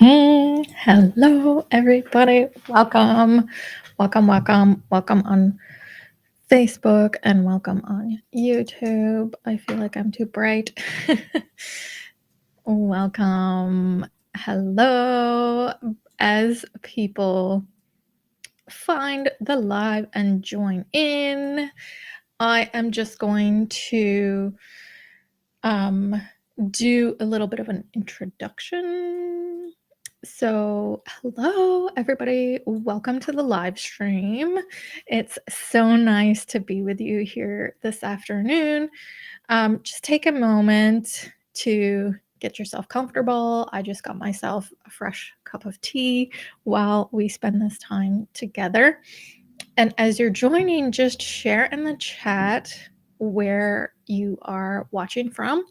Hello, everybody. Welcome on Facebook and welcome on YouTube. I feel like I'm too bright. Welcome. Hello. As people find the live and join in, I am just going to do a little bit of an introduction. So, hello, everybody. Welcome to the live stream. It's so nice to be with you here this afternoon. Just take a moment to get yourself comfortable. I just got myself a fresh cup of tea while we spend this time together. And as you're joining, just share in the chat where you are watching from.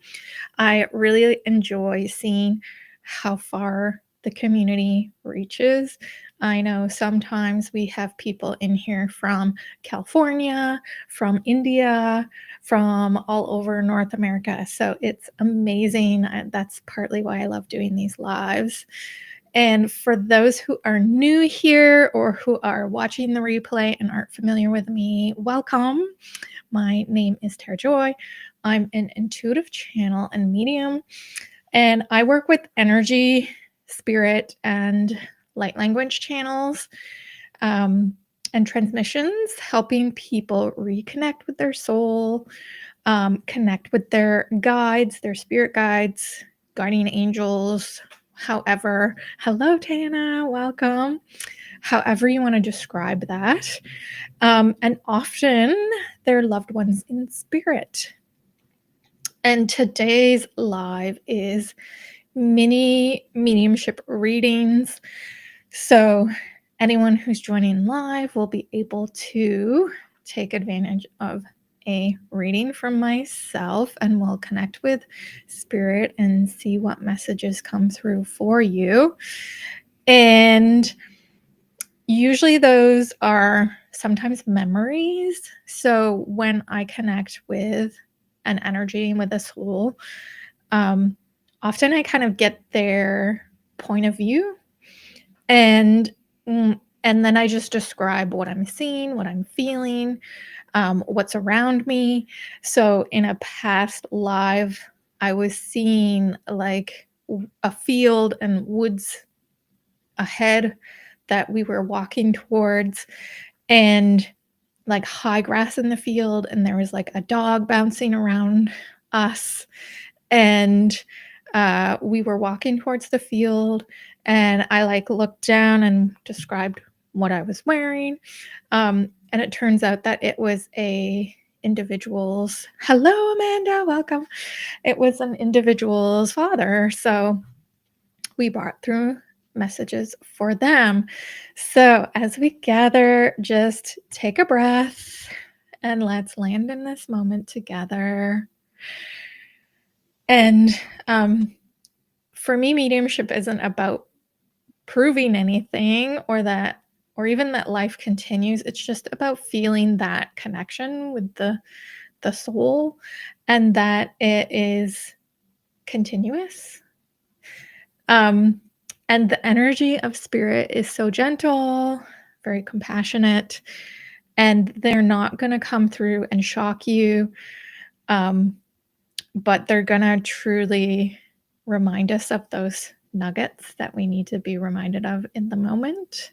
I really enjoy seeing how far the community reaches. I know sometimes we have people in here from California, from India, from all over North America. So it's amazing. That's partly why I love doing these lives. And for those who are new here or who are watching the replay and aren't familiar with me, welcome. My name is Tara Joy. I'm an intuitive channel and medium, and I work with energy, spirit, and light language channels and transmissions, helping people reconnect with their soul, connect with their guides, their spirit guides, guardian angels. However, hello, Tana, welcome. However, you want to describe that. And often their loved ones in spirit. And today's live is mini mediumship readings. So anyone who's joining live will be able to take advantage of a reading from myself, and we'll connect with spirit and see what messages come through for you. And usually those are sometimes memories. So when I connect with an energy, with a soul, often I kind of get their point of view, and then I just describe what I'm seeing, what I'm feeling, what's around me. So in a past live, I was seeing like a field and woods ahead that we were walking towards, and like high grass in the field, and there was like a dog bouncing around us, and we were walking towards the field, and I like looked down and described what I was wearing, and it turns out that it was a individual's, hello Amanda, welcome, it was an individual's father. So we brought through messages for them. So as we gather, just take a breath and let's land in this moment together. And for me, mediumship isn't about proving anything or even that life continues. It's just about feeling that connection with the soul, and that it is continuous. And the energy of spirit is so gentle, very compassionate, and they're not going to come through and shock you, but they're going to truly remind us of those nuggets that we need to be reminded of in the moment.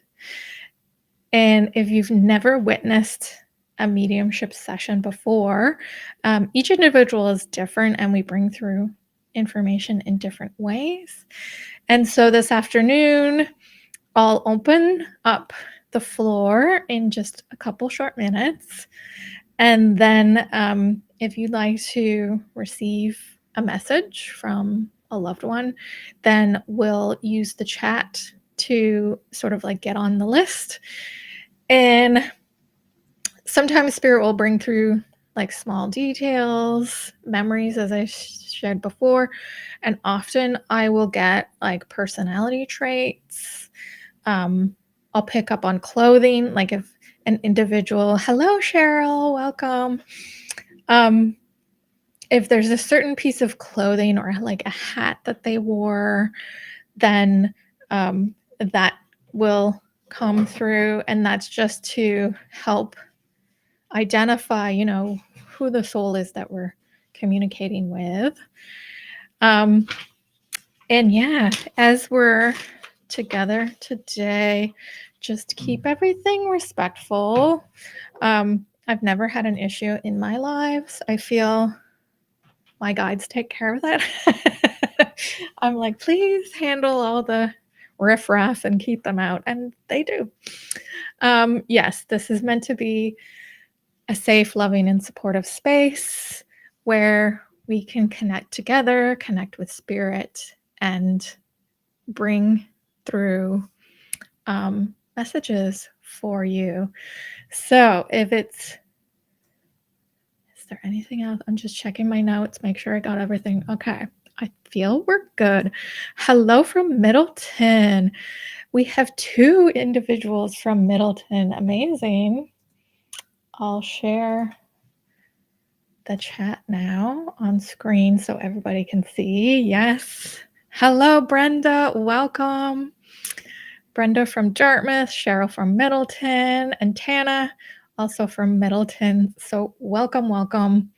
And if you've never witnessed a mediumship session before, each individual is different, and we bring through information in different ways. And so this afternoon, I'll open up the floor in just a couple short minutes. And then if you'd like to receive a message from a loved one, then we'll use the chat to sort of like get on the list. And sometimes spirit will bring through like small details, memories, as I shared before. And often I will get like personality traits. I'll pick up on clothing, like if an individual, hello Cheryl, welcome. If there's a certain piece of clothing or like a hat that they wore, then that will come through, and that's just to help identify, who the soul is that we're communicating with. And yeah, as we're together today, just keep everything respectful. I've never had an issue in my lives. I feel my guides take care of that. I'm like, please handle all the riffraff and keep them out, and they do. Yes, this is meant to be a safe, loving, and supportive space where we can connect together, connect with spirit, and bring through messages for you. So is there anything else? I'm just checking my notes, make sure I got everything. Okay, I feel we're good. Hello from Middleton. We have 2 individuals from Middleton. Amazing. I'll share the chat now on screen so everybody can see. Yes. Hello, Brenda. Welcome. Brenda from Dartmouth, Cheryl from Middleton, and Tana also from Middleton. So welcome, welcome.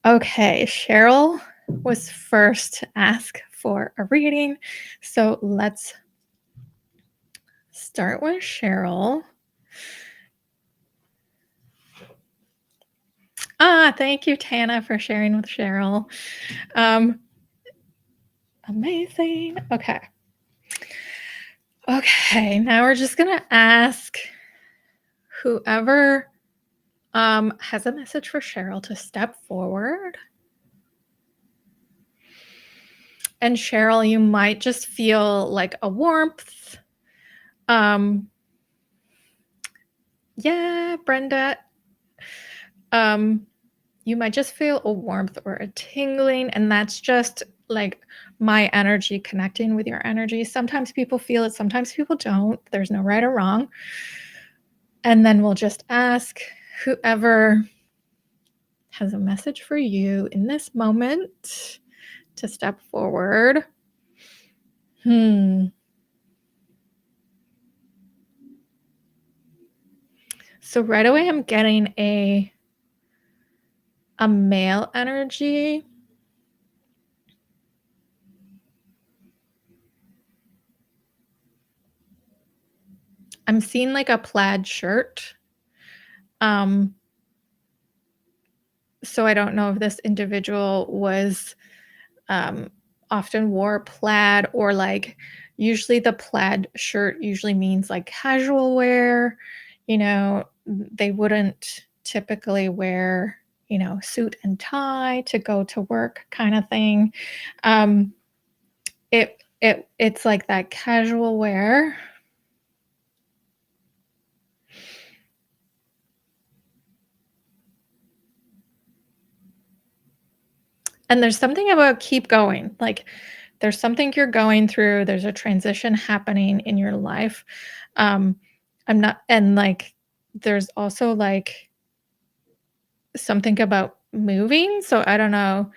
Okay, Cheryl was first to ask for a reading. So let's start with Cheryl. Thank you, Tana, for sharing with Cheryl. Amazing. Okay. Okay, now we're just going to ask whoever has a message for Cheryl to step forward. And Cheryl, you might just feel like a warmth. Yeah, Brenda. You might just feel a warmth or a tingling, and that's just like my energy connecting with your energy. Sometimes people feel it, sometimes people don't. There's no right or wrong. And then we'll just ask whoever has a message for you in this moment to step forward. So right away I'm getting a male energy. I'm seeing like a plaid shirt. So I don't know if this individual was often wore plaid, or like usually the plaid shirt usually means like casual wear. They wouldn't typically wear, suit and tie to go to work kind of thing. It's like that casual wear. And there's something about keep going. Like there's something you're going through. There's a transition happening in your life. And like, there's also like something about moving. So I don't know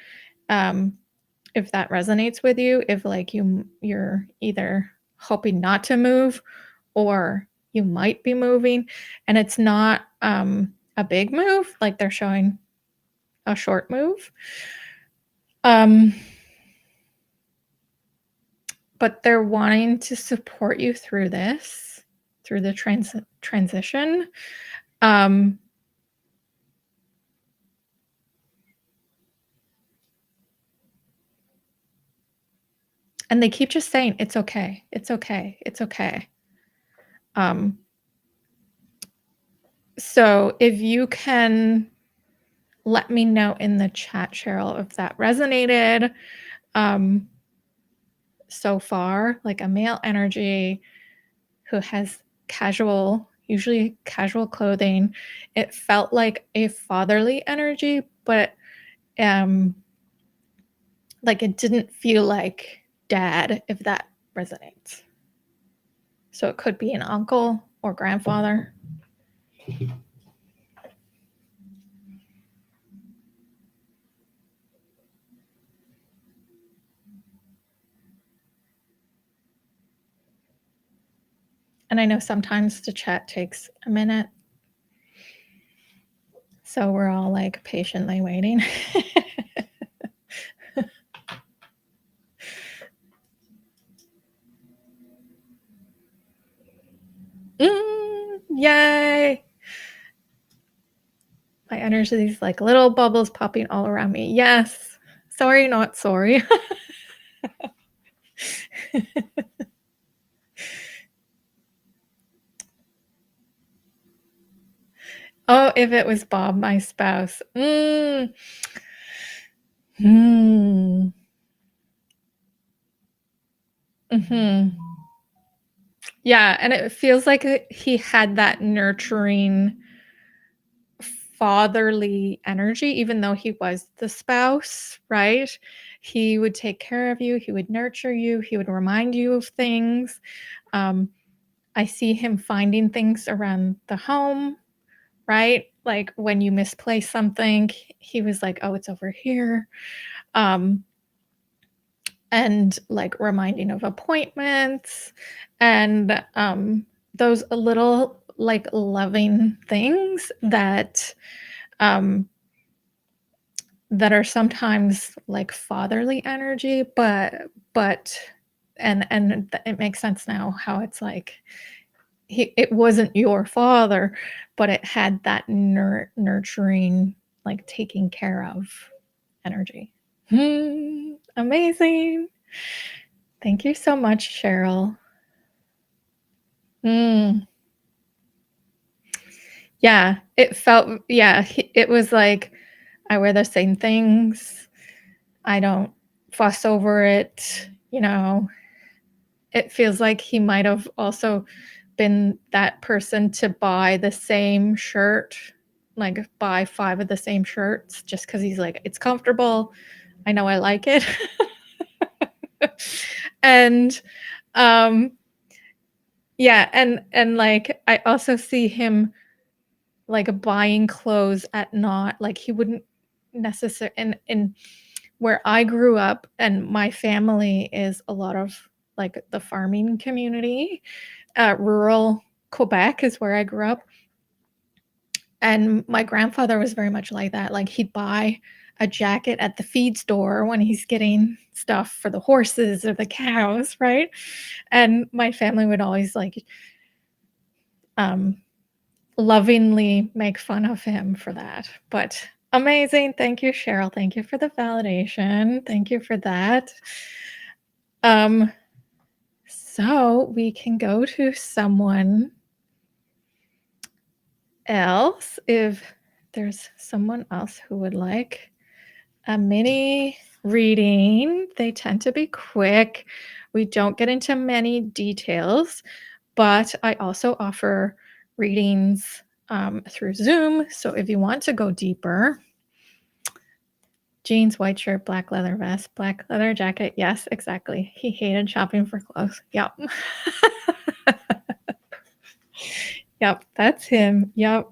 if that resonates with you, if like you're either hoping not to move or you might be moving, and it's not a big move, like they're showing a short move. But they're wanting to support you through this, through the transition. And they keep just saying, it's okay, it's okay, it's okay. So if you can let me know in the chat, Cheryl, if that resonated so far, like a male energy who has usually casual clothing. It felt like a fatherly energy, but like it didn't feel like dad, if that resonates. So it could be an uncle or grandfather. And I know sometimes the chat takes a minute, so we're all like patiently waiting. Yay! My energy is like little bubbles popping all around me. Yes. Sorry, not sorry. Oh, if it was Bob, my spouse. Hmm. Yeah, and it feels like he had that nurturing, fatherly energy, even though he was the spouse, right? He would take care of you, he would nurture you, he would remind you of things. Um, I see him finding things around the home, right? Like when you misplace something, he was like, "Oh, it's over here." Um, and like reminding of appointments and those little like loving things um that are sometimes like fatherly energy, but it makes sense now how it's like it wasn't your father, but it had that nurturing, like taking care of energy. Amazing. Thank you so much, Cheryl. Yeah, it felt, yeah, it was like I wear the same things. I don't fuss over it, It feels like he might have also been that person to buy the same shirt, like buy 5 of the same shirts just because he's like, "It's comfortable. I know I like it." And, um, yeah, and, like, I also see him, like, buying clothes at not like, he wouldn't necessarily. In where I grew up and my family is a lot of, like, the farming community. Rural Quebec is where I grew up, and my grandfather was very much like that. Like he'd buy a jacket at the feed store when he's getting stuff for the horses or the cows, right? And my family would always like um, lovingly make fun of him for that. But amazing. Thank you, Cheryl. Thank you for the validation. Thank you for that. Um, so we can go to someone else if there's someone else who would like a mini reading. They tend to be quick. We don't get into many details, but I also offer readings through Zoom. So if you want to go deeper, jeans, white shirt, black leather vest, black leather jacket. Yes, exactly. He hated shopping for clothes. Yep. Yep, that's him. Yep.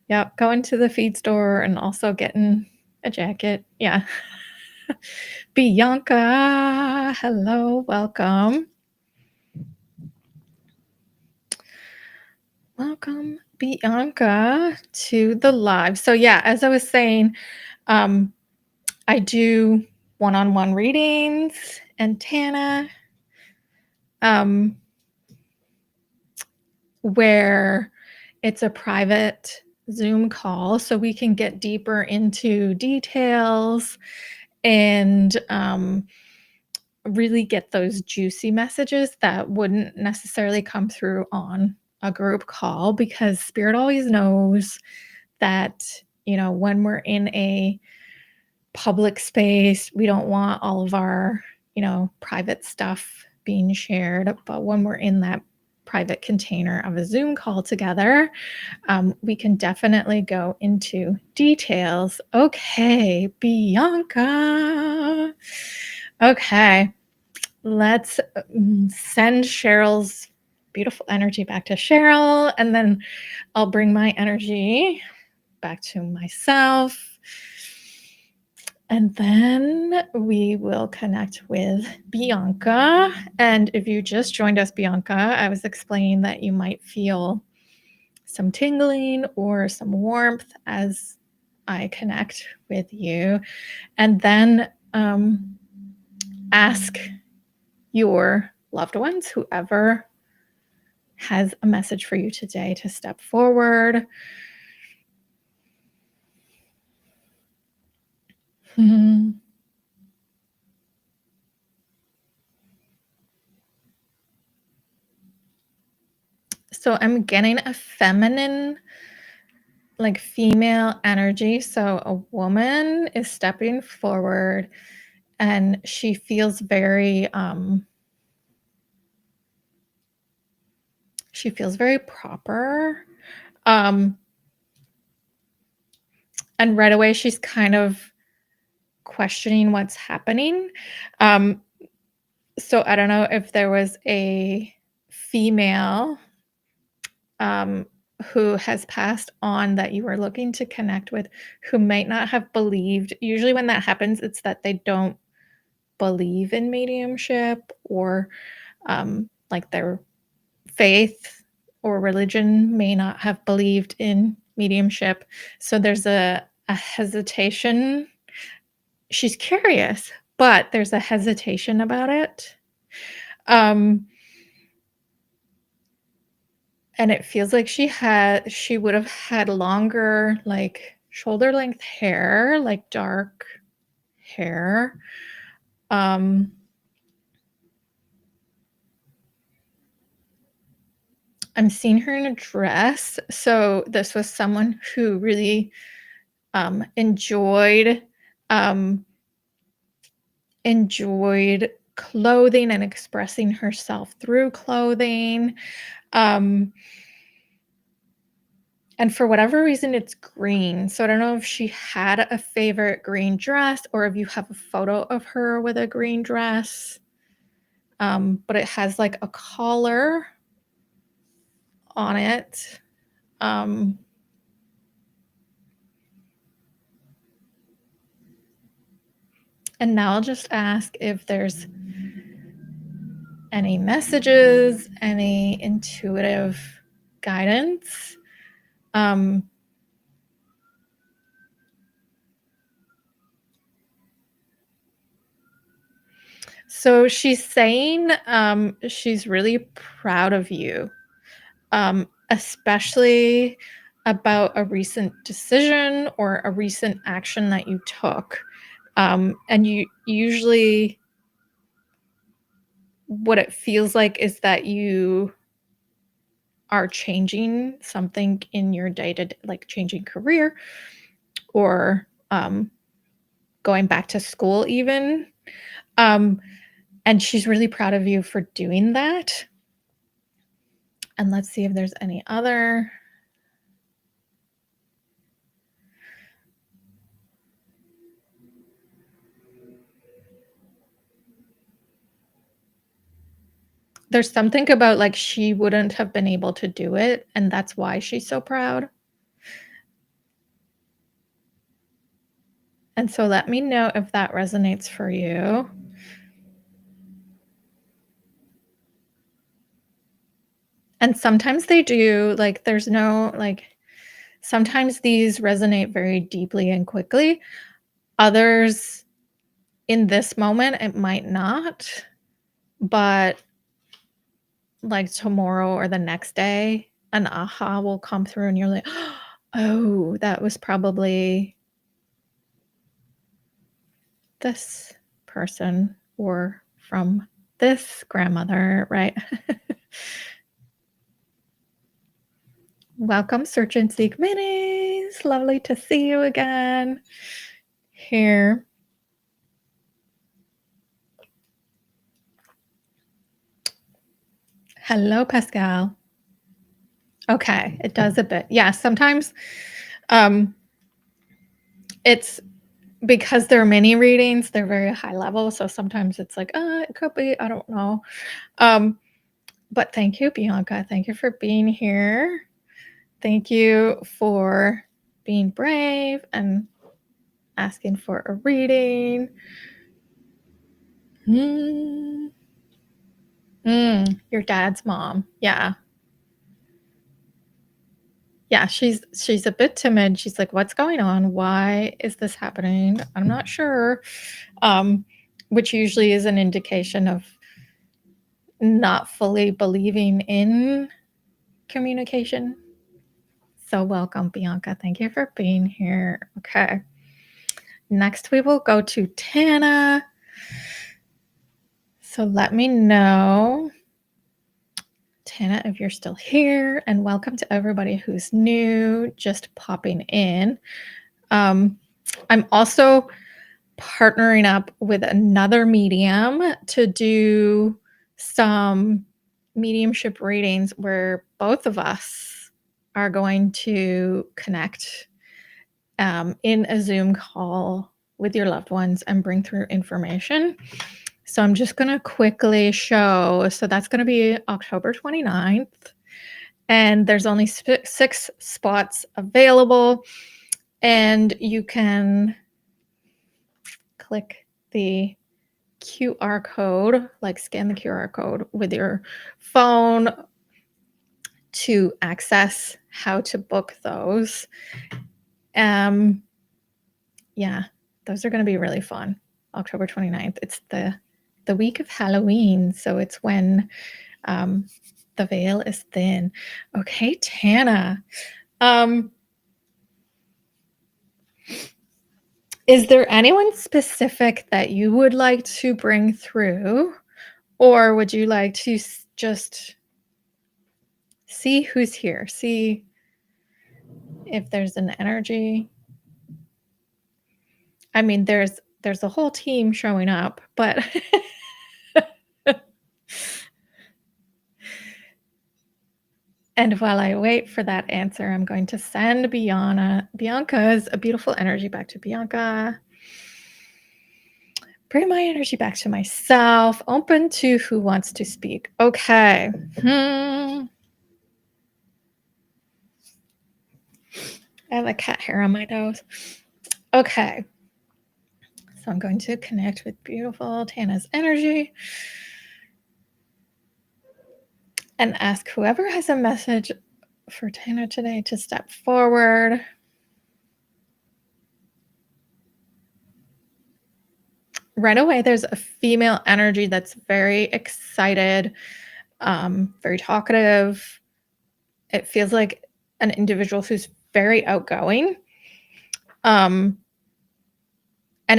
Yep, going to the feed store and also getting a jacket. Yeah. Bianca, hello, welcome. Welcome, Bianca, to the live. So yeah, as I was saying, I do one-on-one readings, and Tana, where it's a private Zoom call, so we can get deeper into details and really get those juicy messages that wouldn't necessarily come through on a group call, because spirit always knows that, when we're in a public space, we don't want all of our, private stuff being shared. But when we're in that private container of a Zoom call together, we can definitely go into details. Okay, Bianca. Okay, let's send Cheryl's beautiful energy back to Cheryl, and then I'll bring my energy back to myself. And then we will connect with Bianca. And if you just joined us, Bianca, I was explaining that you might feel some tingling or some warmth as I connect with you. And then ask your loved ones, whoever has a message for you today, to step forward. So I'm getting a feminine, like female energy. So a woman is stepping forward and she feels very proper. And right away she's kind of questioning what's happening. So I don't know if there was a female who has passed on that you were looking to connect with, who might not have believed. Usually when that happens, it's that they don't believe in mediumship, or like their faith or religion may not have believed in mediumship. So there's a hesitation. She's curious, but there's a hesitation about it. And it feels like she would have had longer, like shoulder length hair, like dark hair. I'm seeing her in a dress. So this was someone who really enjoyed clothing and expressing herself through clothing. And for whatever reason, it's green. So I don't know if she had a favorite green dress or if you have a photo of her with a green dress. But it has like a collar on it. And now I'll just ask if there's any messages, any intuitive guidance. So she's saying she's really proud of you, especially about a recent decision or a recent action that you took. And you usually, what it feels like is that you are changing something in your day-to-day, like changing career or going back to school even. And she's really proud of you for doing that. And let's see if there's any other. There's something about like she wouldn't have been able to do it, and that's why she's so proud. And so let me know if that resonates for you. And sometimes they do, like there's no, like sometimes these resonate very deeply and quickly. Others in this moment, it might not, but like tomorrow or the next day, an aha will come through and you're like, oh, that was probably this person or from this grandmother, right? Welcome, Search and Seek Minis. Lovely to see you again here. Hello, Pascal. Okay, it does a bit. Yeah, sometimes it's because they're mini readings, they're very high level. So sometimes it's like, it could be, I don't know. But thank you, Bianca. Thank you for being here. Thank you for being brave and asking for a reading. Your dad's mom. Yeah. Yeah, she's a bit timid. She's like, "What's going on? Why is this happening? I'm not sure." Um, which usually is an indication of not fully believing in communication. So welcome, Bianca. Thank you for being here. Okay. Next, we will go to Tana. So let me know, Tana, if you're still here, and welcome to everybody who's new, just popping in. I'm also partnering up with another medium to do some mediumship readings where both of us are going to connect in a Zoom call with your loved ones and bring through information. So I'm just going to quickly show. So that's going to be October 29th. And there's only 6 spots available. And you can click the QR code, like scan the QR code with your phone to access how to book those. Yeah, those are going to be really fun. October 29th. It's the week of Halloween, so it's when the veil is thin. Okay, Tana. Is there anyone specific that you would like to bring through, or would you like to just see who's here? See if there's an energy. I mean, there's a whole team showing up, but and while I wait for that answer, I'm going to send Bianca's a beautiful energy back to Bianca. Bring my energy back to myself. Open to who wants to speak. Okay. I have a cat hair on my nose. Okay. So I'm going to connect with beautiful Tana's energy and ask whoever has a message for Tana today to step forward. Right away, there's a female energy that's very excited, very talkative. It feels like an individual who's very outgoing. And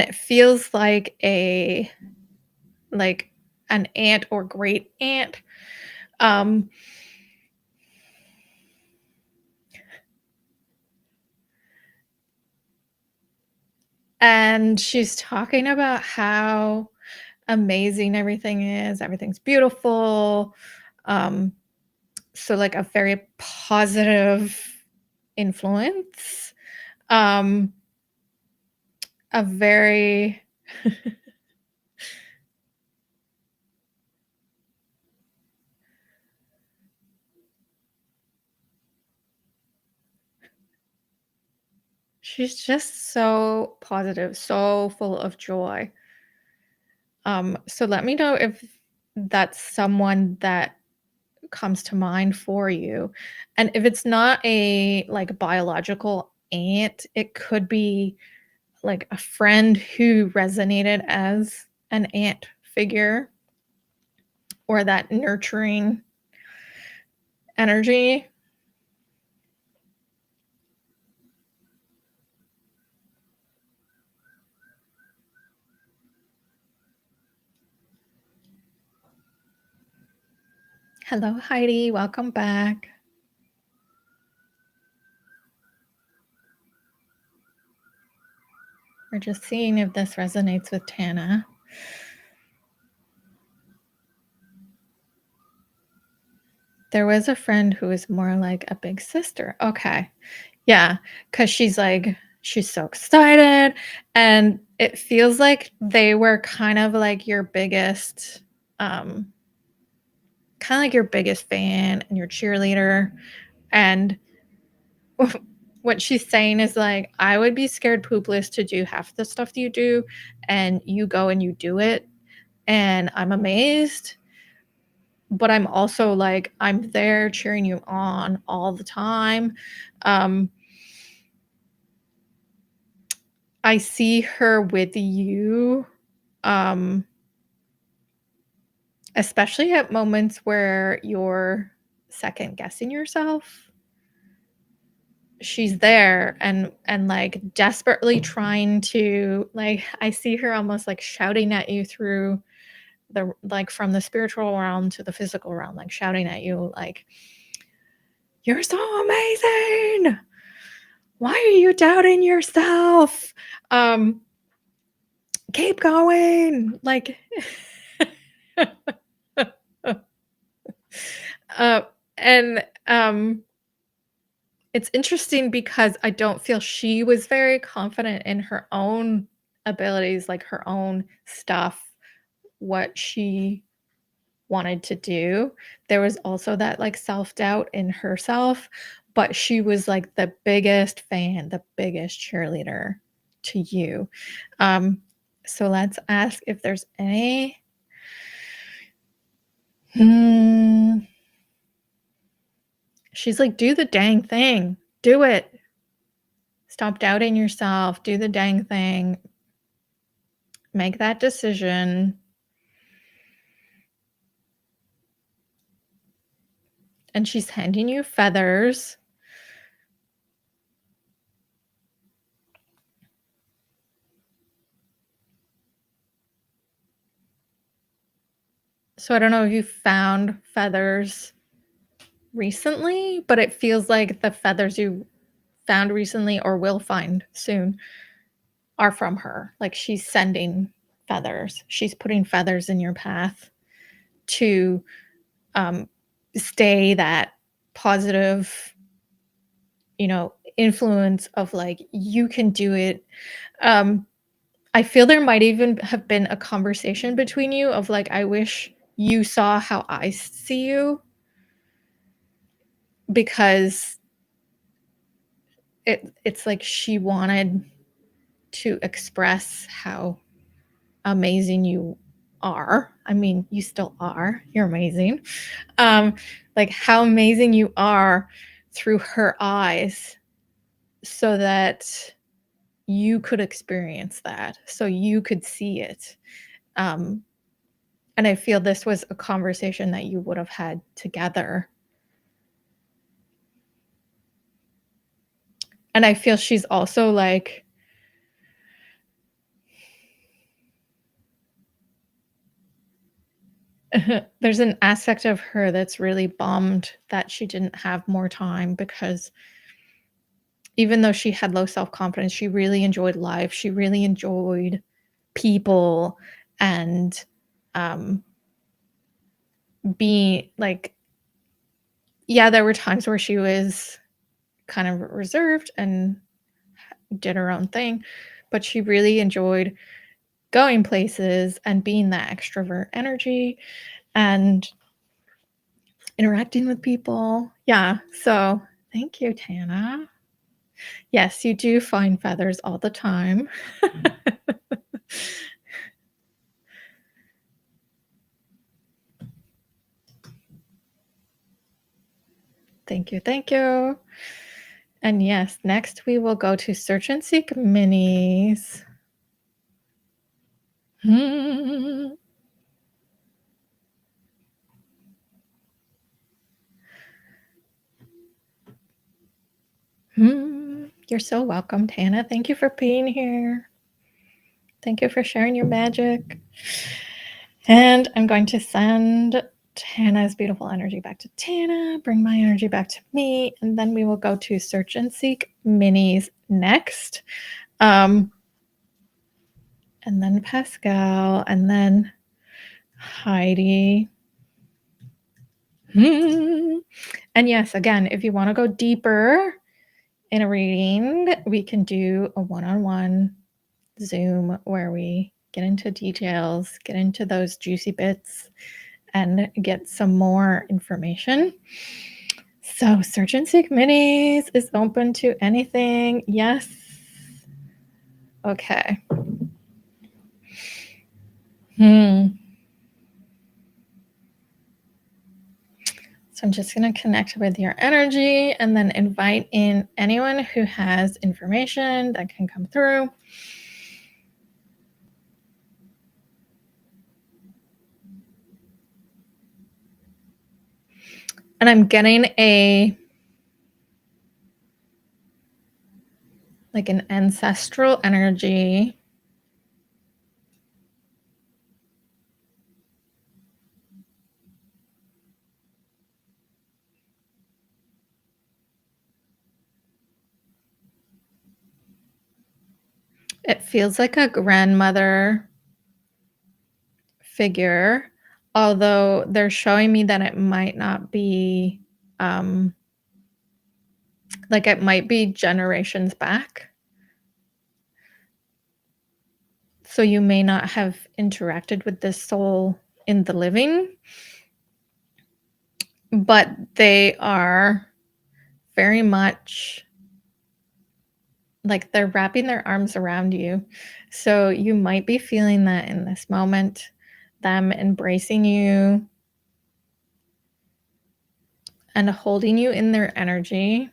it feels like an aunt or great aunt. And she's talking about how amazing everything is. Everything's beautiful. So like a very positive influence. A very she's just so positive, so full of joy. So let me know if that's someone that comes to mind for you. And if it's not a like biological aunt, it could be like a friend who resonated as an aunt figure or that nurturing energy. Hello, Heidi. Welcome back. We're just seeing if this resonates with Tana. There was a friend who was more like a big sister. Okay. Yeah. Because she's so excited. And it feels like they were kind of like your biggest, kind of like your biggest fan and your cheerleader. And what she's saying is like, I would be scared poopless to do half the stuff you do, and you go and you do it, and I'm amazed. But I'm also like, I'm there cheering you on all the time. Um, I see her with you, um, especially at moments where you're second guessing yourself. She's there and like desperately trying to, like, I see her almost like shouting at you through the, like, from the spiritual realm to the physical realm, like shouting at you like, you're so amazing. Why are you doubting yourself? Um, keep going. Like uh and it's interesting because I don't feel she was very confident in her own abilities, like her own stuff, what she wanted to do. There was also that like self-doubt in herself, but she was like the biggest fan, the biggest cheerleader to you. Um, so let's ask if there's any. Hmm. She's like, do the dang thing. Do it. Stop doubting yourself. Do the dang thing. Make that decision. And she's handing you feathers. So I don't know if you found feathers recently, but it feels like the feathers you found recently or will find soon are from her. Like she's sending feathers. She's putting feathers in your path to um, stay that positive, influence of like, you can do it. Um, I feel there might even have been a conversation between you of like, I wish you saw how I see you, because it's like she wanted to express how amazing you are. I mean, you still are. You're amazing. Um, like how amazing you are through her eyes, so that you could experience that, so you could see it. Um, and I feel this was a conversation that you would have had together. And I feel she's also like, there's an aspect of her that's really bummed that she didn't have more time, because even though she had low self-confidence, she really enjoyed life. She really enjoyed people, and um being like, yeah, there were times where she was kind of reserved and did her own thing, but she really enjoyed going places and being that extrovert energy and interacting with people. Yeah. So thank you, Tana. Yes, you do find feathers all the time. Thank you. Thank you. And yes, next we will go to Search and Seek minis. Hmm. You're so welcome, Tana. Thank you for being here. Thank you for sharing your magic. And I'm going to send Tana's beautiful energy back to Tana, bring my energy back to me, and then we will go to Search and Seek minis next. And then Pascal, and then Heidi. And yes, again, if you want to go deeper in a reading, we can do a one-on-one Zoom where we get into details, get into those juicy bits, and get some more information. So, Search and Seek Minis is open to anything. Yes. Okay. Hmm. So I'm just going to connect with your energy and then invite in anyone who has information that can come through. And I'm getting an ancestral energy. It feels like a grandmother figure, although they're showing me that it might not be, it might be generations back. So you may not have interacted with this soul in the living, but they are very much they're wrapping their arms around you. So you might be feeling that in this moment, them embracing you and holding you in their energy.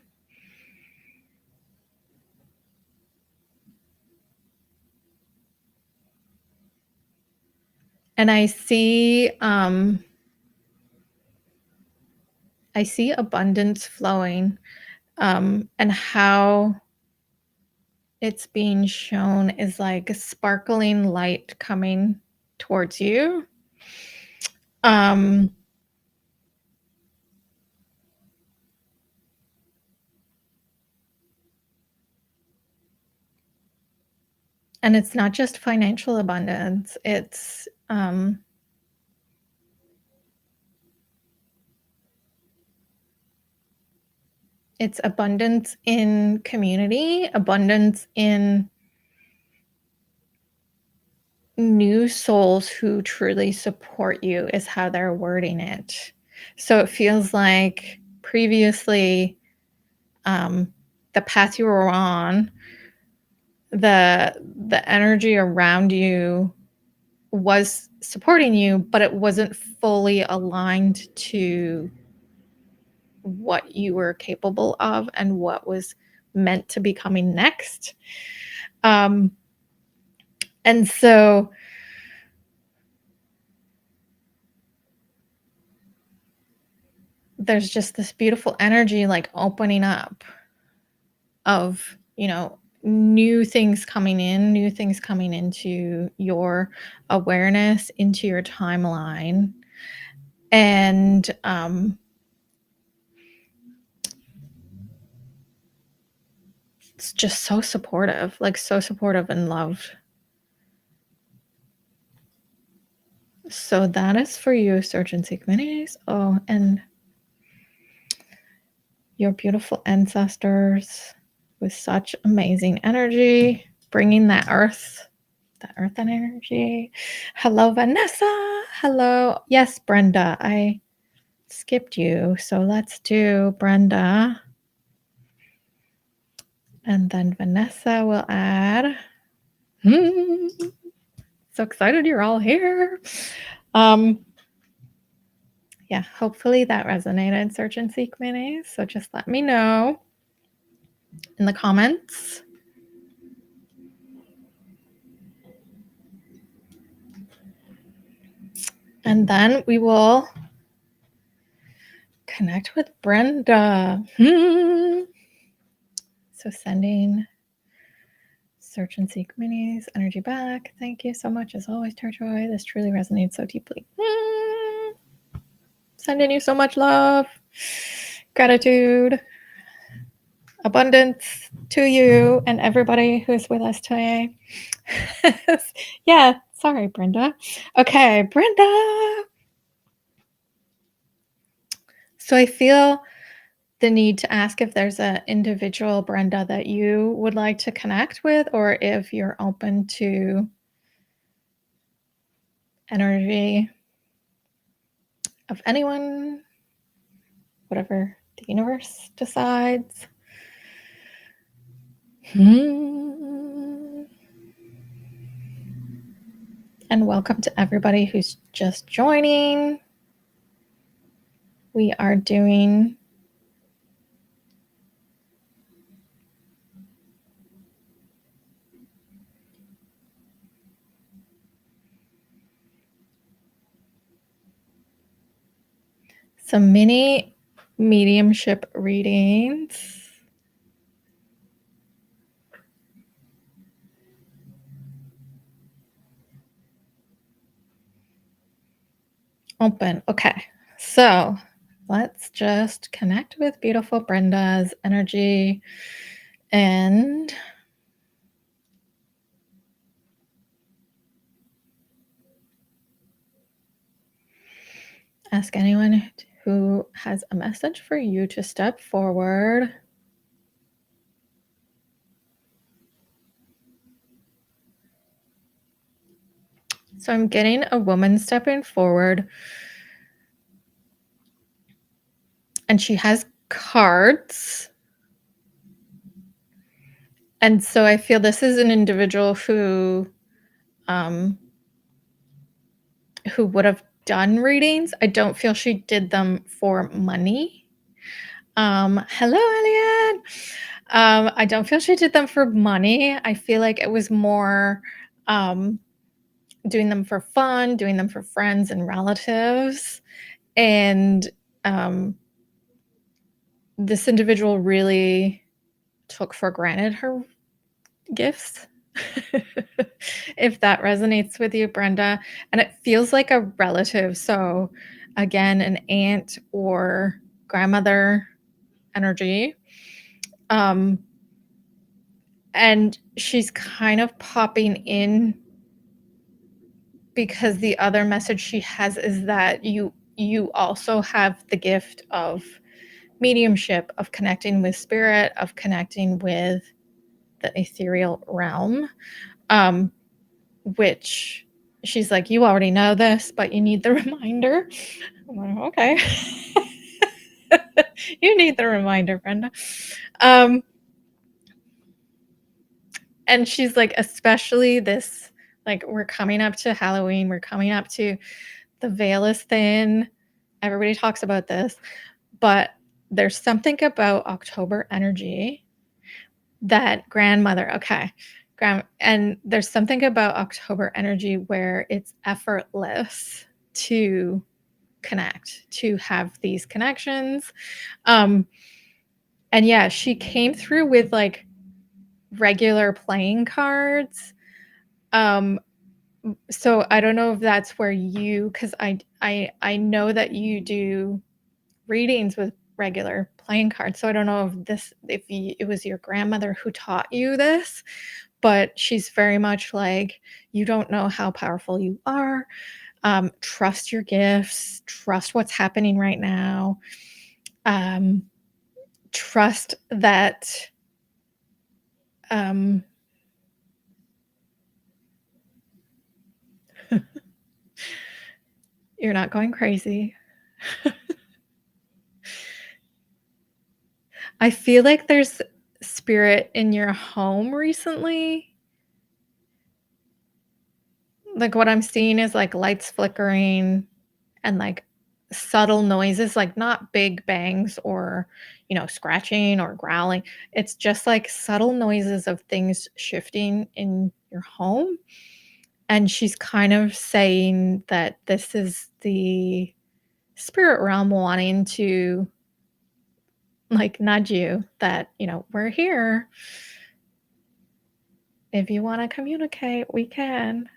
And I see abundance flowing, and how it's being shown is like a sparkling light coming towards you. Um, and it's not just financial abundance, it's abundance in community, abundance in new souls who truly support you is how they're wording it. So it feels like previously, the path you were on, the energy around you was supporting you, but it wasn't fully aligned to what you were capable of and what was meant to be coming next. And so there's just this beautiful energy opening up of, new things coming in, new things coming into your awareness, into your timeline. And it's just so supportive, so supportive and loved. So that is for you, Search and Seek Minis. Oh, and your beautiful ancestors with such amazing energy, bringing that earth energy. Hello, Vanessa. Hello. Yes, Brenda. I skipped you. So let's do Brenda. And then Vanessa will add. So excited you're all here. Yeah, hopefully that resonated, Search and Seek Minis. So just let me know in the comments. And then we will connect with Brenda. So sending Search and Seek Minis energy back. Thank you so much, as always, Tarjoy. This truly resonates so deeply. Sending you so much love, gratitude, abundance to you and everybody who is with us today. Yeah, sorry, Brenda. Okay, Brenda. So I feel the need to ask if there's an individual Brenda that you would like to connect with, or if you're open to energy of anyone, whatever The universe decides. And welcome to everybody who's just joining. We are doing some mini mediumship readings. Open. Okay. So let's just connect with beautiful Brenda's energy and ask anyone who has a message for you to step forward. So I'm getting a woman stepping forward, and she has cards. And so I feel this is an individual who would have done readings. I don't feel she did them for money. Hello, Eliane. I don't feel she did them for money. I feel like it was more doing them for fun, doing them for friends and relatives. And this individual really took for granted her gifts. If that resonates with you, Brenda. And it feels like a relative. So again, an aunt or grandmother energy. And she's kind of popping in because the other message she has is that you also have the gift of mediumship, of connecting with spirit, of connecting with the ethereal realm, which she's like, you already know this, but you need the reminder. I'm like, okay. You need the reminder, Brenda. And she's like, especially this, like, we're coming up to Halloween, we're coming up to the veil is thin. Everybody talks about this, but there's something about October energy that grandmother, okay, and there's something about October energy where it's effortless to connect, to have these connections. And yeah, she came through with like regular playing cards. So I don't know if that's where you, because I know that you do readings with regular playing cards. So I don't know if it was your grandmother who taught you this, but she's very much like, you don't know how powerful you are. Trust your gifts. Trust what's happening right now. Trust that you're not going crazy. I feel like there's spirit in your home recently. Like what I'm seeing is like lights flickering and like subtle noises, like not big bangs or, scratching or growling. It's just like subtle noises of things shifting in your home. And she's kind of saying that this is the spirit realm wanting to like nudge you that, we're here. If you want to communicate, we can.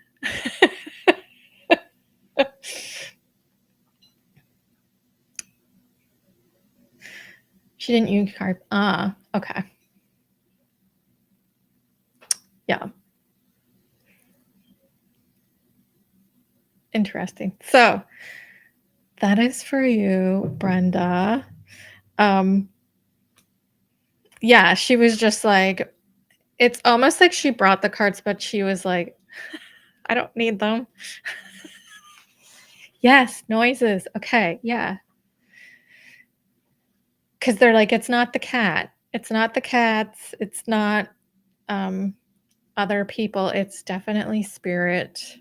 She didn't use card. Okay. Yeah. Interesting. So that is for you, Brenda. Yeah, she was just like, it's almost like she brought the cards, but she was like, I don't need them. Yes, noises. Okay, yeah. 'Cause they're like, "It's not the cat. It's not the cats. It's not, um, other people. It's definitely spirit,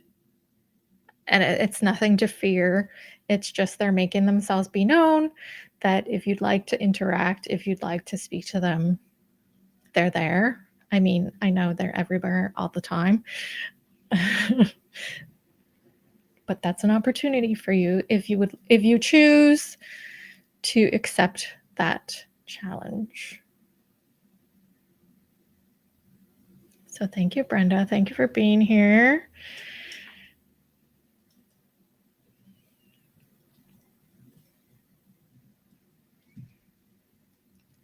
and it's nothing to fear. It's just they're making themselves be known that if you'd like to interact, if you'd like to speak to them, they're there." I mean, I know they're everywhere all the time. But that's an opportunity for you if you choose to accept that challenge. So thank you, Brenda. Thank you for being here.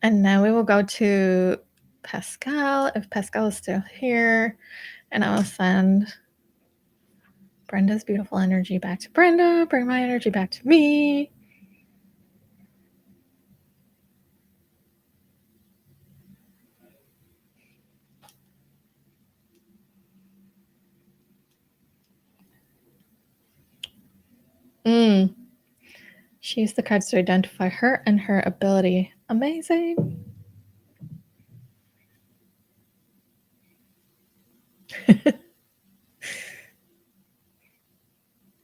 And now we will go to Pascal, if Pascal is still here, and I will send Brenda's beautiful energy back to Brenda, bring my energy back to me. She used the cards to identify her and her ability. Amazing.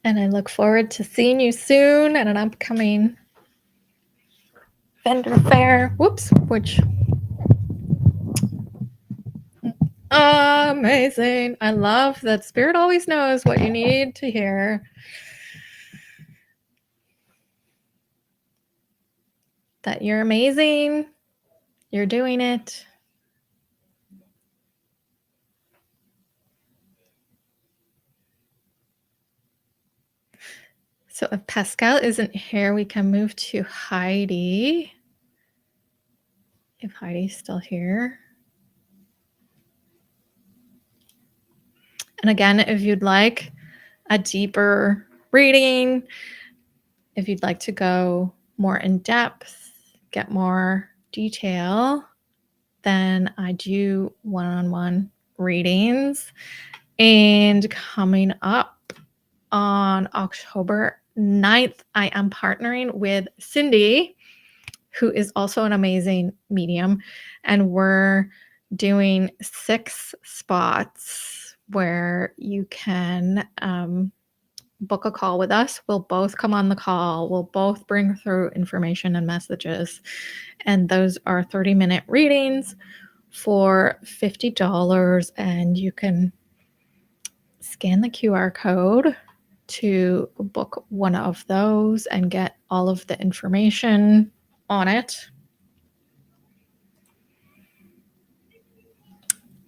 And I look forward to seeing you soon at an upcoming vendor fair. Whoops, which amazing. I love that spirit always knows what you need to hear. That you're amazing. You're doing it. So if Pascal isn't here, we can move to Heidi. If Heidi's still here. And again, if you'd like a deeper reading, if you'd like to go more in depth, get more detail, then I do one-on-one readings. And coming up on October 9th, I am partnering with Cindy, who is also an amazing medium. And we're doing 6 spots where you can book a call with us. We'll both come on the call. We'll both bring through information and messages. And those are 30-minute readings for $50. And you can scan the QR code to book one of those and get all of the information on it.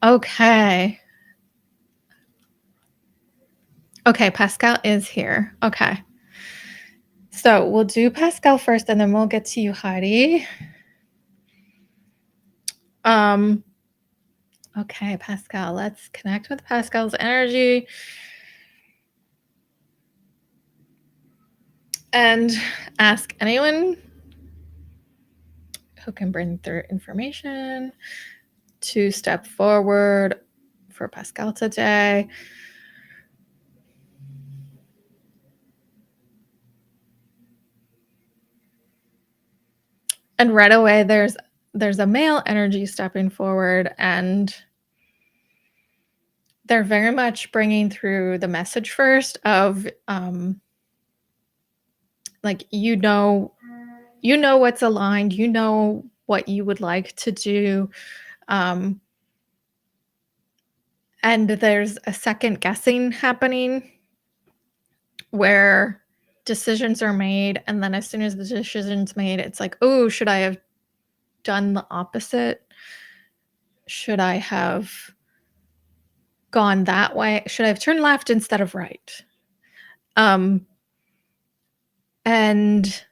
Okay. Okay, Pascal is here. Okay. So we'll do Pascal first, and then we'll get to you, Heidi. Okay, Pascal, let's connect with Pascal's energy. And ask anyone who can bring through information to step forward for Pascal today. And right away, there's a male energy stepping forward, and they're very much bringing through the message first of like, you know what's aligned, you know what you would like to do, and there's a second guessing happening where decisions are made, and then as soon as the decision's made, it's like, oh, should I have done the opposite? Should I have gone that way? Should I have turned left instead of right? And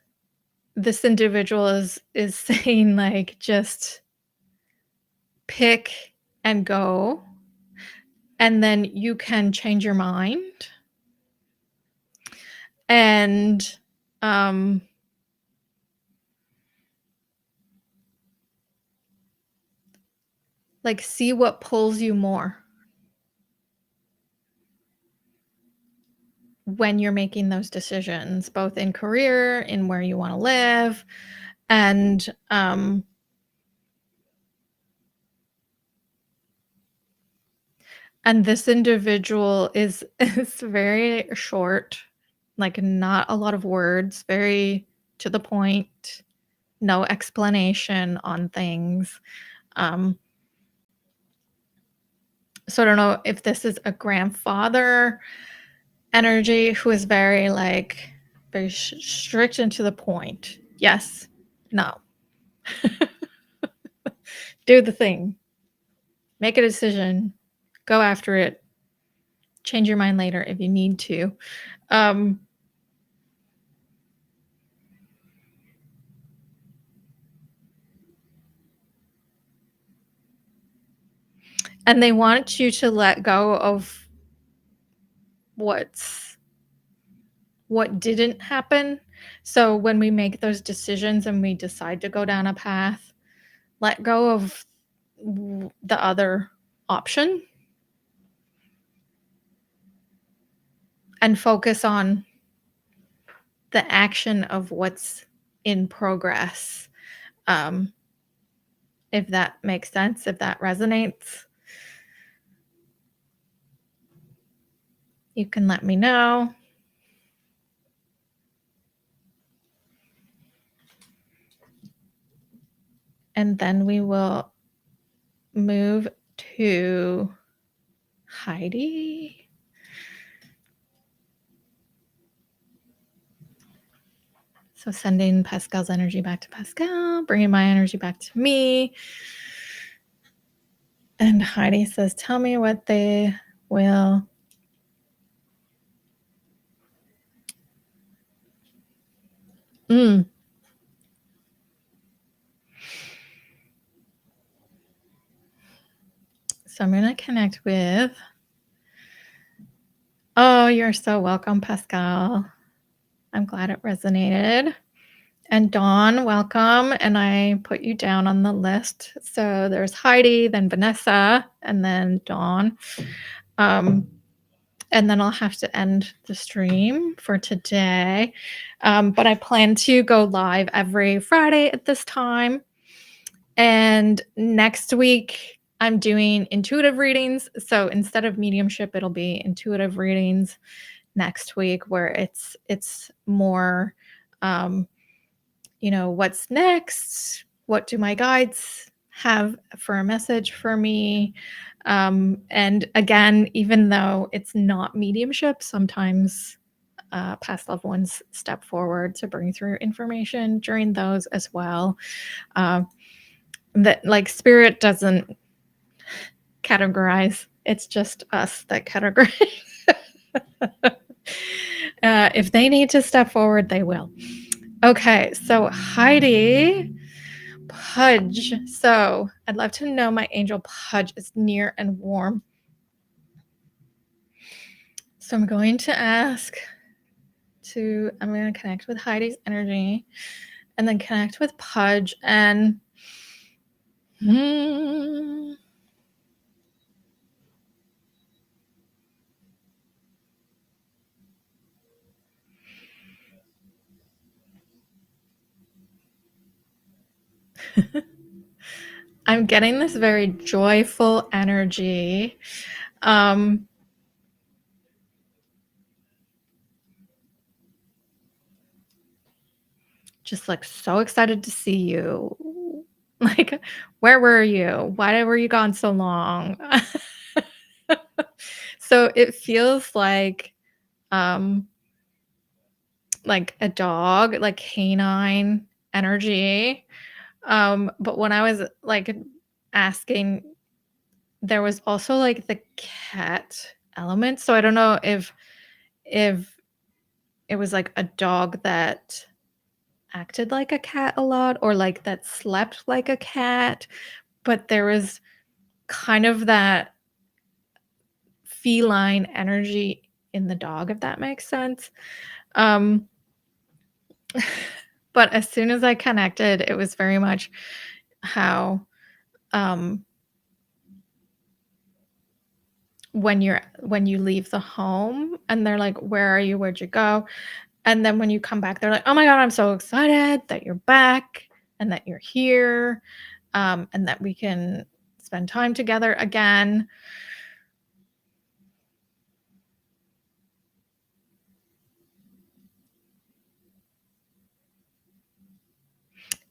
this individual is saying, like, just pick and go, and then you can change your mind. And like, see what pulls you more when you're making those decisions, both in career, in where you want to live. And this individual is very short, like not a lot of words, very to the point, no explanation on things. Um, so I don't know if this is a grandfather energy who is very like very strict and to the point. Yes, no. Do the thing. Make a decision. Go after it. Change your mind later if you need to. Um, and they want you to let go of what didn't happen. So when we make those decisions and we decide to go down a path, let go of the other option and focus on the action of what's in progress. If that makes sense, if that resonates, you can let me know. And then we will move to Heidi. So sending Pascal's energy back to Pascal, bringing my energy back to me. And Heidi says, tell me what they will. So I'm going to connect with. Oh, you're so welcome, Pascal. I'm glad it resonated. And Dawn, welcome. And I put you down on the list. So there's Heidi, then Vanessa, and then Dawn. And then I'll have to end the stream for today. But I plan to go live every Friday at this time. And next week, I'm doing intuitive readings. So instead of mediumship, it'll be intuitive readings next week, where it's more, what's next? What do my guides have for a message for me? And again, even though it's not mediumship, sometimes past loved ones step forward to bring through information during those as well. That like spirit doesn't categorize. It's just us that categorize. If they need to step forward, they will. Okay, so Heidi Pudge. So I'd love to know my angel Pudge is near and warm. So I'm going to I'm going to connect with Heidi's energy and then connect with Pudge and I'm getting this very joyful energy. Just like so excited to see you. Like, where were you? Why were you gone so long? So it feels like a dog, like canine energy. But when I was like asking, there was also like the cat element. So I don't know if it was like a dog that acted like a cat a lot or like that slept like a cat, but there was kind of that feline energy in the dog, if that makes sense. But as soon as I connected, it was very much how when you leave the home and they're like, where are you? Where'd you go? And then when you come back, they're like, oh my God, I'm so excited that you're back. and that you're here, and that we can spend time together again.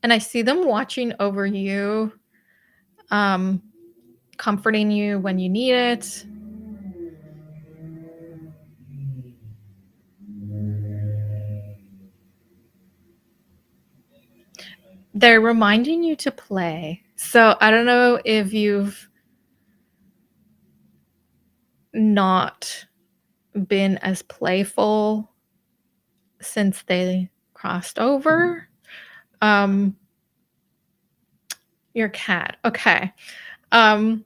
And I see them watching over you, um, comforting you when you need it. They're reminding you to play. So I don't know if you've not been as playful since they crossed over. Um, your cat. Okay. Um,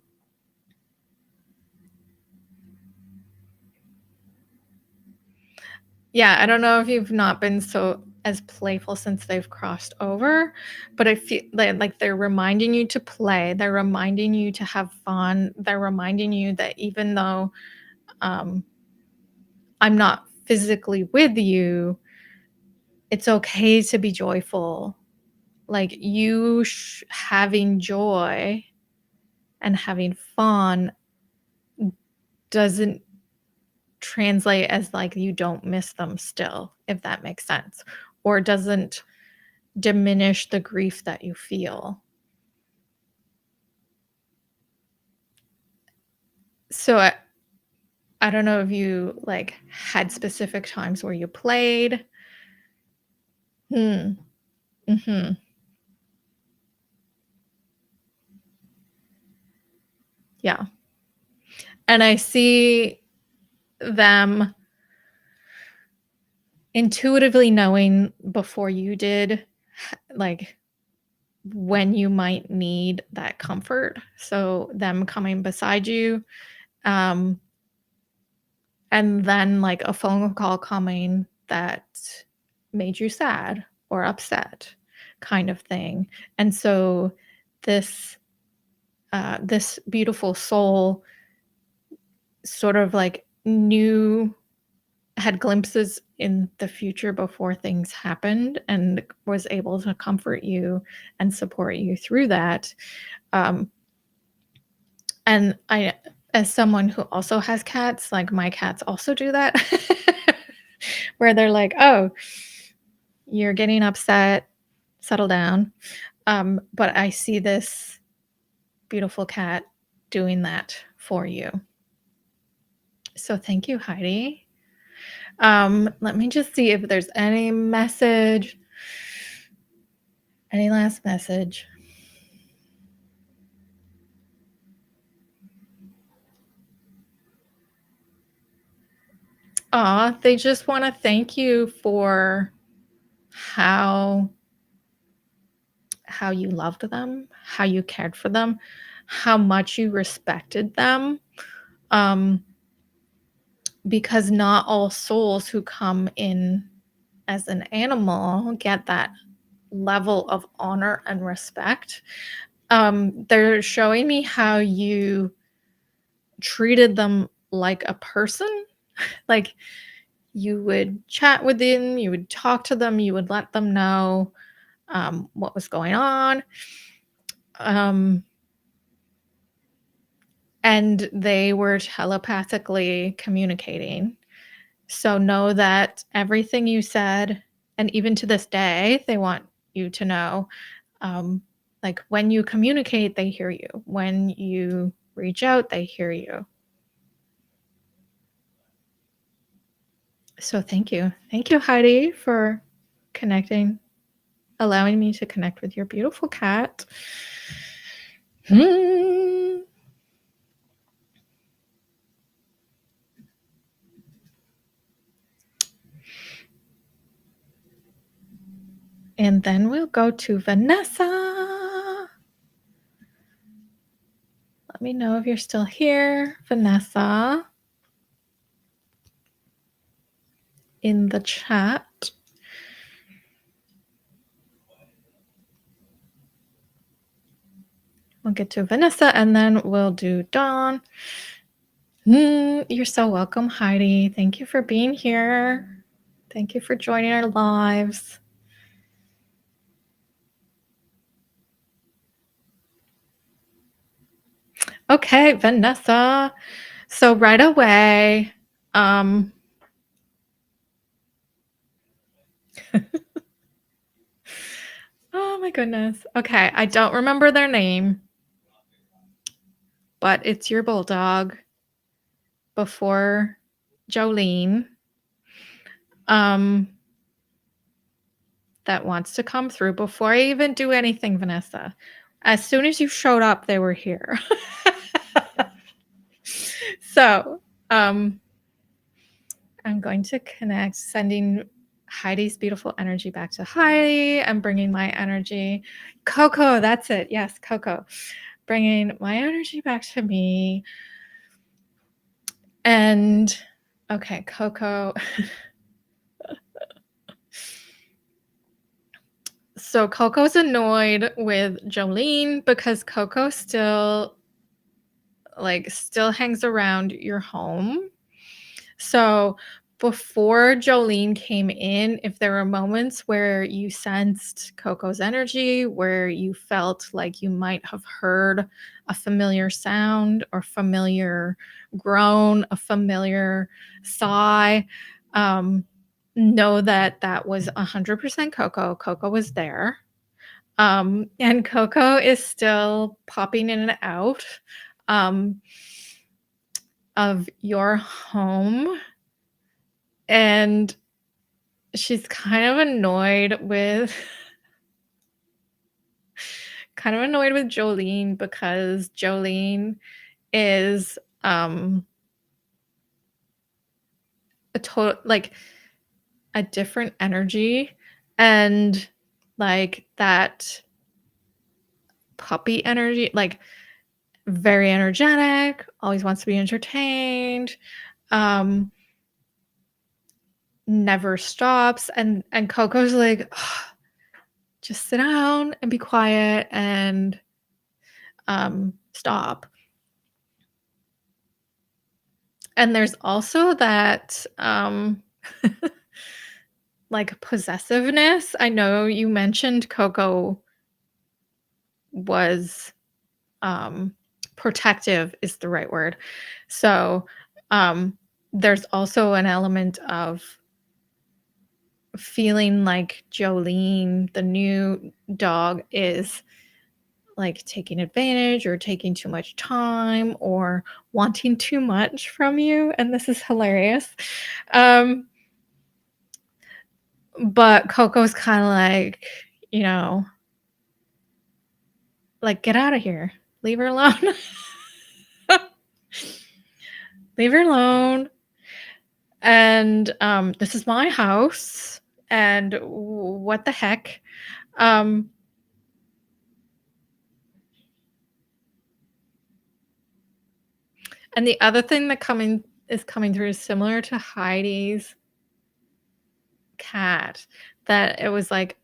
yeah, I don't know if you've not been so as playful since they've crossed over, but I feel like they're reminding you to play. They're reminding you to have fun. They're reminding you that even though um, I'm not physically with you, it's okay to be joyful. Like having joy and having fun doesn't translate as like you don't miss them still, if that makes sense, or doesn't diminish the grief that you feel. So I don't know if you like had specific times where you played. Hmm. Mm-hmm. Yeah. And I see them intuitively knowing before you did, like when you might need that comfort. So them coming beside you, um, and then like a phone call coming that made you sad or upset, kind of thing. And so this this beautiful soul sort of like knew, had glimpses in the future before things happened, and was able to comfort you and support you through that. Um, and I, as someone who also has cats, like my cats also do that, where they're like, "Oh, you're getting upset, settle down." But I see this beautiful cat doing that for you. So thank you, Heidi. Let me just see if there's any message, any last message. They just want to thank you for how how you loved them, how you cared for them, how much you respected them. Um, because not all souls who come in as an animal get that level of honor and respect. They're showing me how you treated them like a person. Like you would chat with them, you would talk to them, you would let them know what was going on. Um, and they were telepathically communicating. So know that everything you said, and even to this day, they want you to know, um, like when you communicate, they hear you. When you reach out, they hear you. So thank you. Thank you, Heidi, for connecting, allowing me to connect with your beautiful cat. Hmm. And then we'll go to Vanessa. Let me know if you're still here, Vanessa, in the chat. We'll get to Vanessa and then we'll do Dawn. You're so welcome, Heidi. Thank you for being here. Thank you for joining our lives. Okay, Vanessa. So right away, um, oh my goodness. Okay, I don't remember their name, but it's your bulldog before Jolene, um, that wants to come through before I even do anything, Vanessa. As soon as you showed up, they were here. So, um, I'm going to connect, sending Heidi's beautiful energy back to Heidi. I'm bringing my energy. Coco, that's it. Yes, Coco. Bringing my energy back to me. And okay, Coco. So Coco's annoyed with Jolene because Coco still hangs around your home. So before Jolene came in, if there were moments where you sensed Coco's energy, where you felt like you might have heard a familiar sound or familiar groan, a familiar sigh, um, know that that was 100% Coco. Coco was there. And Coco is still popping in and out um, of your home. And she's kind of annoyed with Jolene because Jolene is a total like a different energy, and like that puppy energy, like very energetic, always wants to be entertained, um never stops, and Coco's like, "Ugh, just sit down and be quiet and stop." And there's also that like possessiveness. I know you mentioned Coco was protective is the right word. So um there's also an element of feeling like Jolene, the new dog, is like taking advantage or taking too much time or wanting too much from you. And this is hilarious. Um, but Coco's kind of like, you know, like, get out of here. Leave her alone. Leave her alone. And this is my house. And what the heck? Um, and the other thing that coming through is similar to Heidi's cat, that it was like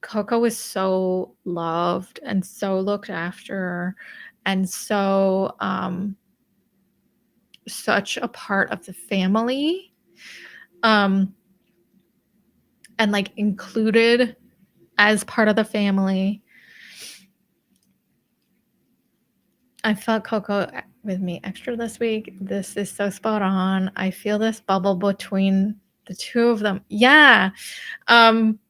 Coco was so loved and so looked after and so such a part of the family, um and like included as part of the family. I felt Coco with me extra this week. This is so spot on. I feel this bubble between the two of them. Yeah. Um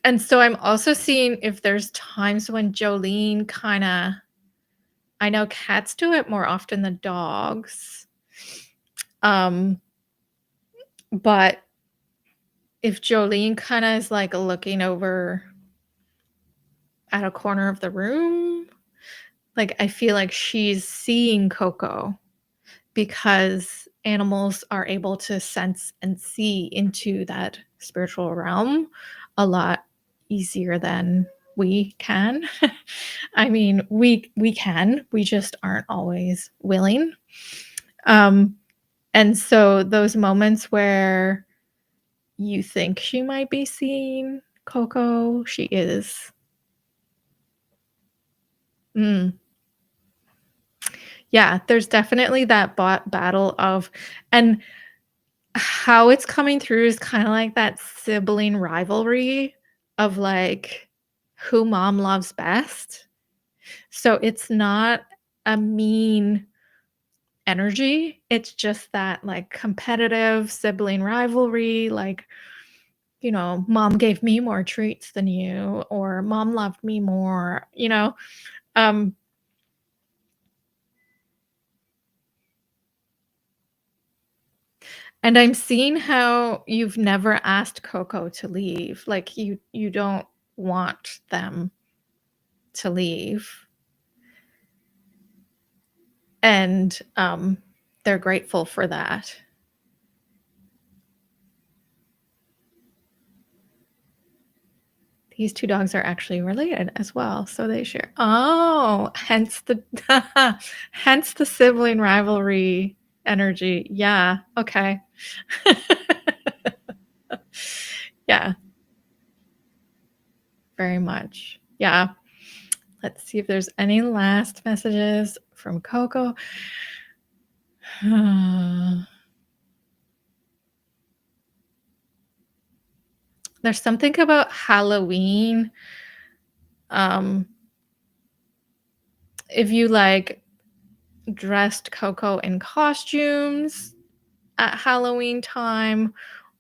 and so I'm also seeing if there's times when Jolene kind of, I know cats do it more often than dogs. Um but if Jolene kind of is like looking over at a corner of the room, like I feel like she's seeing Coco because animals are able to sense and see into that spiritual realm a lot easier than we can. I mean, we can, we just aren't always willing. Um, and so those moments where you think she might be seeing Coco, she is. Mm. Yeah, there's definitely that battle of, and how it's coming through is kind of like that sibling rivalry of like who mom loves best. So it's not a mean energy. It's just that like competitive sibling rivalry, like, mom gave me more treats than you, or mom loved me more. Um, and I'm seeing how you've never asked Coco to leave. Like you don't want them to leave. And they're grateful for that. These two dogs are actually related as well, so they share. Oh, hence the hence the sibling rivalry energy. Yeah, okay. Yeah, very much. Yeah. Let's see if there's any last messages from Coco. There's something about Halloween. Um, if you like dressed Coco in costumes at Halloween time,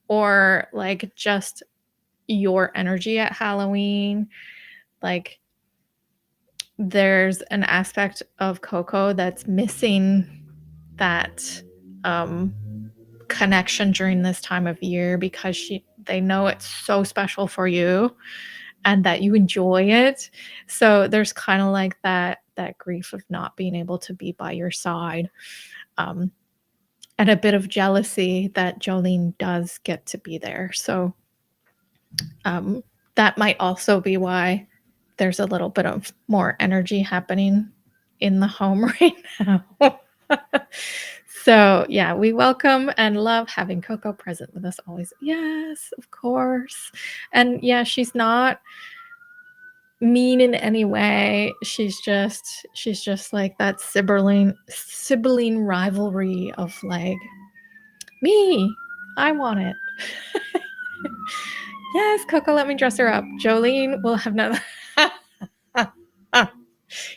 or like just your energy at Halloween, like there's an aspect of Coco that's missing that um, connection during this time of year, because they know it's so special for you and that you enjoy it. So there's kind of like that grief of not being able to be by your side, um, and a bit of jealousy that Jolene does get to be there. So that might also be why there's a little bit of more energy happening in the home right now. So yeah, we welcome and love having Coco present with us always. Yes, of course. And yeah, she's not mean in any way. She's just like that sibling rivalry of like, me, I want it. Yes, Coco, let me dress her up. Jolene will have none.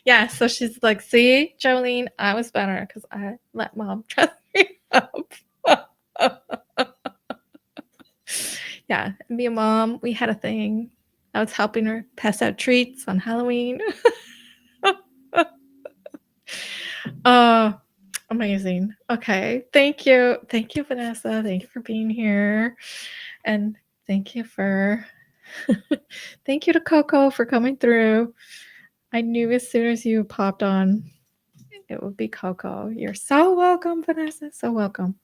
Yeah, so she's like, see, Jolene, I was better because I let mom dress me up. Yeah, me and mom, we had a thing. I was helping her pass out treats on Halloween. Oh, amazing. Okay. Thank you. Thank you, Vanessa. Thank you for being here. And thank you for thank you to Coco for coming through. I knew as soon as you popped on, it would be Coco. You're so welcome, Vanessa. So welcome.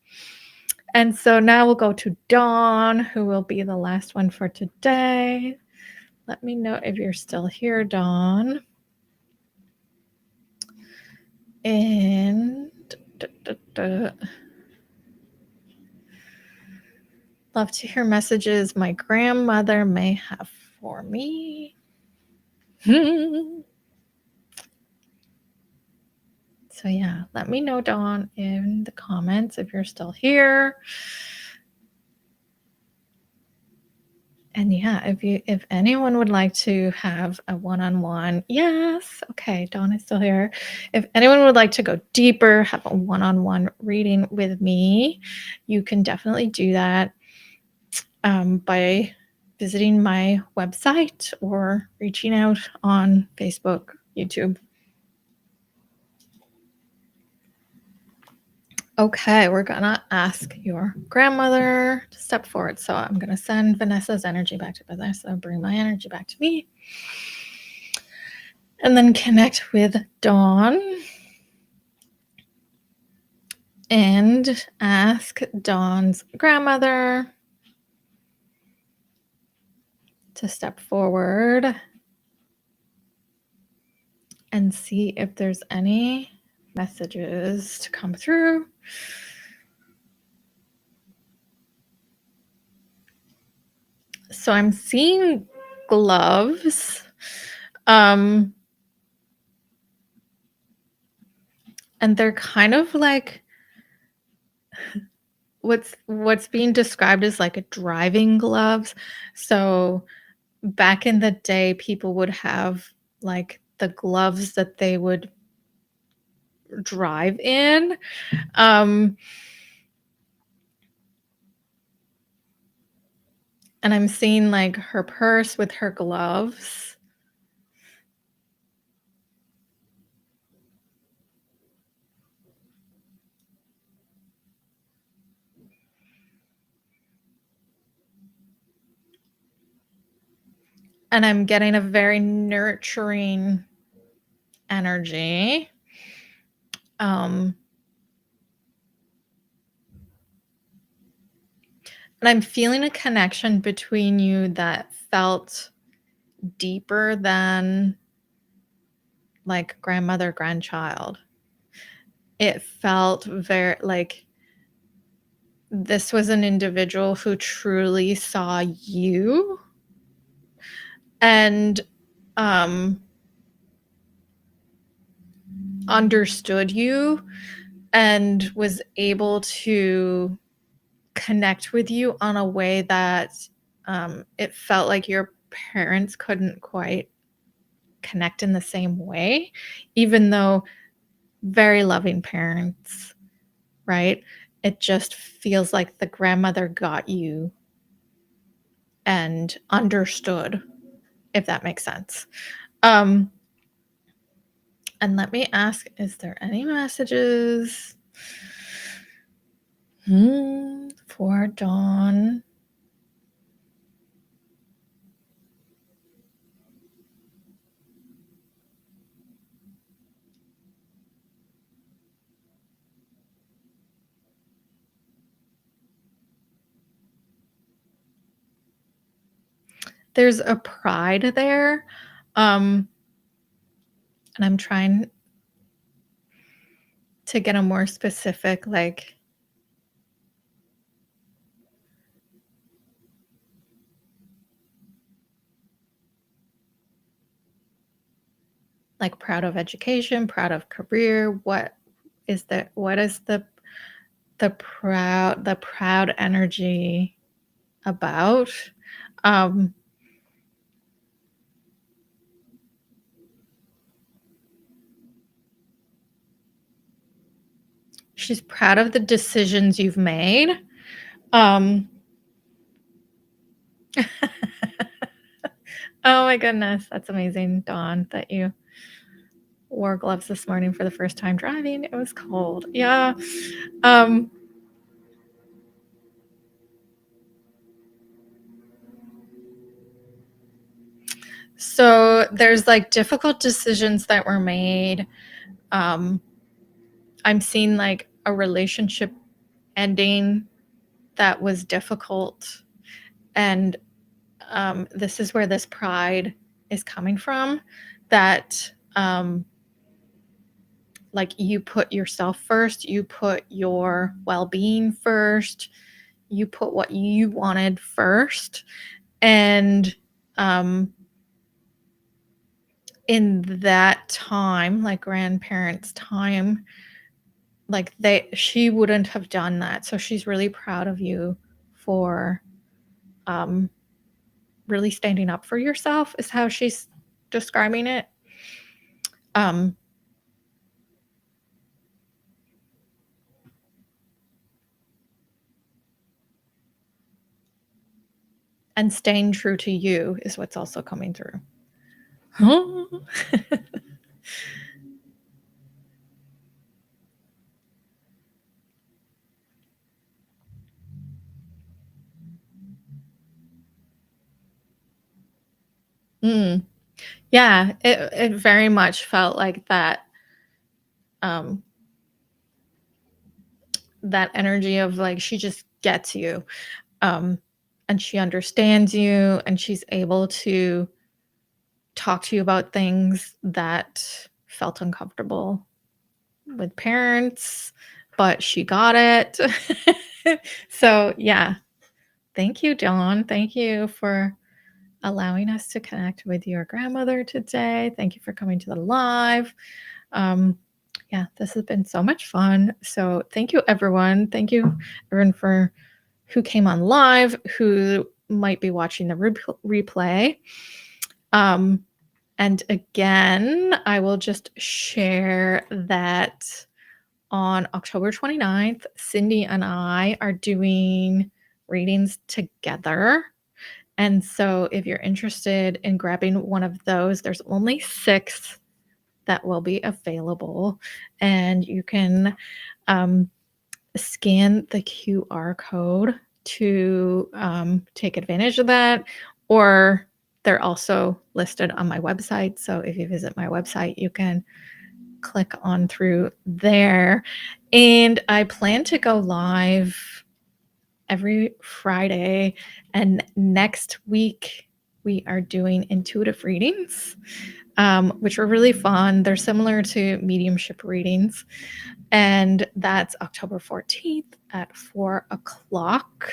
And so now we'll go to Dawn, who will be the last one for today. Let me know if you're still here, Dawn. And love to hear messages my grandmother may have for me. So yeah, let me know, Dawn, in the comments if you're still here. And yeah, if anyone would like to have a one-on-one, yes, okay, Dawn is still here. If anyone would like to go deeper, have a one-on-one reading with me, you can definitely do that by visiting my website or reaching out on Facebook, YouTube. Okay, we're gonna ask your grandmother to step forward. So I'm gonna send Vanessa's energy back to Vanessa, bring my energy back to me, and then connect with Dawn and ask Dawn's grandmother to step forward and see if there's any messages to come through. So I'm seeing gloves. And they're kind of like what's being described as like a driving gloves. So back in the day, people would have like the gloves that they would drive in. Um, and I'm seeing like her purse with her gloves. And I'm getting a very nurturing energy. Um, and I'm feeling a connection between you that felt deeper than like grandmother, grandchild. It felt very like this was an individual who truly saw you and um, understood you and was able to connect with you on a way that it felt like your parents couldn't quite connect in the same way, even though very loving parents, right? It just feels like the grandmother got you and understood, if that makes sense. And let me ask, is there any messages for Dawn? There's a pride there. And I'm trying to get a more specific, like proud of education, proud of career. What is the proud energy about? Um, she's proud of the decisions you've made. Oh my goodness, that's amazing, Dawn, that you wore gloves this morning for the first time driving. It was cold. Yeah. Um, so there's like difficult decisions that were made. I'm seeing like a relationship ending that was difficult. And this is where this pride is coming from, that like you put yourself first, you put your well-being first, you put what you wanted first. And in that time, like grandparents' time, like she wouldn't have done that. So she's really proud of you for really standing up for yourself, is how she's describing it. And staying true to you is what's also coming through. Yeah, it very much felt like that that energy of like she just gets you, and she understands you, and she's able to talk to you about things that felt uncomfortable with parents, but she got it. So yeah, thank you, Dawn. Thank you for allowing us to connect with your grandmother today. Thank you for coming to the live. Yeah, this has been so much fun. So thank you, everyone. Thank you, everyone, for who came on live, who might be watching the replay. And again, I will just share that on October 29th, Cindy and I are doing readings together. And so if you're interested in grabbing one of those, there's only 6 that will be available. And you can scan the QR code to take advantage of that, or they're also listed on my website. So if you visit my website, you can click on through there. And I plan to go live every Friday. And next week, we are doing intuitive readings, which are really fun. They're similar to mediumship readings. And that's October 14th at 4 o'clock.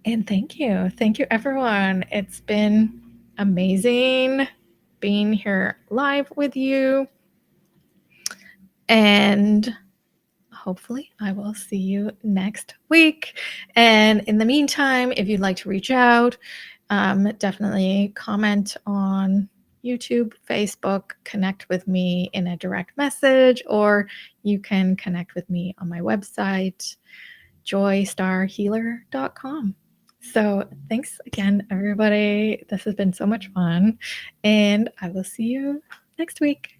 And thank you. Thank you, everyone. It's been amazing being here live with you. And hopefully I will see you next week. And in the meantime, if you'd like to reach out, definitely comment on YouTube, Facebook, connect with me in a direct message, or you can connect with me on my website, joystarhealer.com. So thanks again, everybody. This has been so much fun, and I will see you next week.